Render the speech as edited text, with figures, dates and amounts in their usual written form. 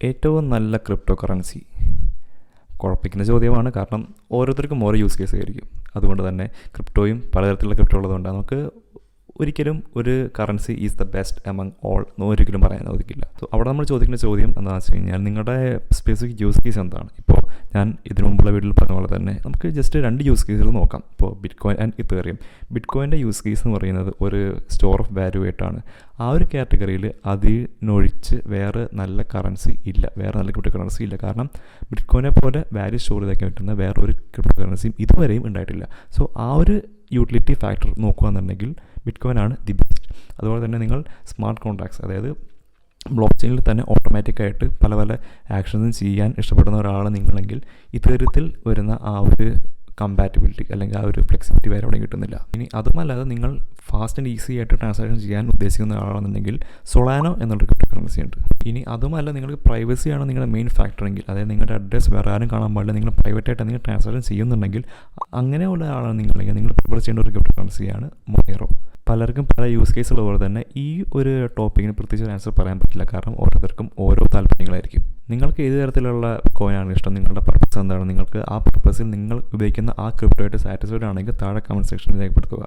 ഏറ്റവും നല്ല crypto currency കുഴപ്പിക്കുന്ന ചോദ്യമാണ്. കാരണം ഓരോരുത്തർക്കും ഓരോ യൂസ് കേസ് ആയിരിക്കും. അതുകൊണ്ട് തന്നെ ക്രിപ്റ്റോയും പലതരത്തിലുള്ള ക്രിപ്റ്റോ ഉള്ളതുകൊണ്ട് നമുക്ക് ഒരിക്കലും ഒരു currency is the best among all എന്ന് ഒരിക്കലും പറയാൻ സാധിക്കില്ല. സോ അവിടെ നമ്മൾ ചോദിക്കുന്ന ചോദ്യം എന്താണെന്ന് വെച്ച് കഴിഞ്ഞാൽ നിങ്ങളുടെ സ്പെസിഫിക് യൂസ് കേസ് എന്താണ്. ഇപ്പോൾ ഞാൻ ഇതിനു മുമ്പുള്ള വീഡിയോയിൽ പറഞ്ഞ പോലെ തന്നെ നമുക്ക് ജസ്റ്റ് 2 യൂസ് കേസുകൾ നോക്കാം. ഇപ്പോൾ ബിറ്റ്കോയിൻ ആൻഡ് ഇത്തേറിയം. ബിറ്റ്കോയിൻ്റെ യൂസ് കേസ് എന്ന് പറയുന്നത് ഒരു സ്റ്റോർ ഓഫ് വാല്യൂ ആയിട്ടാണ്. ആ ഒരു കാറ്റഗറിയിൽ അതിനൊഴിച്ച് വേറെ നല്ല കറൻസി ഇല്ല, വേറെ നല്ല ക്രിപ്റ്റോ കറൻസി ഇല്ല. കാരണം ബിറ്റ്കോയിനെ പോലെ വാല്യൂ സ്റ്റോർ ചെയ്താക്കാൻ പറ്റുന്ന വേറൊരു ക്രിപ്റ്റോ കറൻസിയും ഇതുവരെയും ഉണ്ടായിട്ടില്ല. സോ ആ ഒരു യൂട്ടിലിറ്റി ഫാക്ടർ നോക്കുകയാണെന്നുണ്ടെങ്കിൽ ബിറ്റ്കോയിൻ ആണ് ദി ബെസ്റ്റ്. അതുപോലെ തന്നെ നിങ്ങൾ സ്മാർട്ട് കോൺട്രാക്ട്സ്, അതായത് ബ്ലോക്ക് ചെയിനിൽ തന്നെ ഓട്ടോമാറ്റിക്കായിട്ട് പല പല ആക്ഷൻസും ചെയ്യാൻ ഇഷ്ടപ്പെടുന്ന ഒരാളാണ് നിങ്ങളെങ്കിൽ ഇത്തരത്തിൽ വരുന്ന ആ ഒരു കമ്പാറ്റബിലിറ്റി അല്ലെങ്കിൽ ആ ഒരു ഫ്ലെക്സിബിലിറ്റി വേറെ എവിടെയും കിട്ടുന്നില്ല. ഇനി അതുമല്ലാതെ നിങ്ങൾ ഫാസ്റ്റ് ആൻഡ് ഈസി ആയിട്ട് ട്രാൻസാക്ഷൻ ചെയ്യാൻ ഉദ്ദേശിക്കുന്ന ആളാണെന്നുണ്ടെങ്കിൽ സൊളാനോ എന്നുള്ളൊരു ക്രിപ്റ്റോ കറൻസി ഉണ്ട്. ഇനി അതുമല്ല നിങ്ങൾക്ക് പ്രൈവസിയാണ് നിങ്ങളുടെ മെയിൻ ഫാക്ടറെങ്കിൽ, അതായത് നിങ്ങളുടെ അഡ്രസ്സ് വേറെ ആരും കാണാൻ പാടില്ല, നിങ്ങൾ പ്രൈവറ്റായിട്ട് നിങ്ങൾ ട്രാൻസാക്ഷൻ ചെയ്യുന്നുണ്ടെങ്കിൽ അങ്ങനെയുള്ള ആളാണ് നിങ്ങളെങ്കിൽ നിങ്ങൾ പ്രിഫർ ചെയ്യേണ്ട ഒരു ക്രിപ്റ്റോ കറൻസിയാണ് മൊണേറോ. പലർക്കും പല യൂസ് കേസുള്ള പോലെ തന്നെ ഈ ഒരു ടോപ്പിക്കിന് പ്രത്യേകിച്ച് ഒരു ആൻസർ പറയാൻ പറ്റില്ല. കാരണം ഓരോരുത്തർക്കും ഓരോ താല്പര്യങ്ങളായിരിക്കും. നിങ്ങൾക്ക് ഏത് തരത്തിലുള്ള കോയിനാണ് ഇഷ്ടം, നിങ്ങളുടെ പർപ്പസ് എന്താണ്, നിങ്ങൾക്ക് ആ പർപ്പസിൽ നിങ്ങൾ ഉപയോഗിക്കുന്ന ആ ക്രിപ്റ്റോ ആയിട്ട് സാറ്റിസ്ഫൈഡ് ആണെങ്കിൽ താഴെ കമൻറ്റ് സെക്ഷനിൽ രേഖപ്പെടുത്തുക.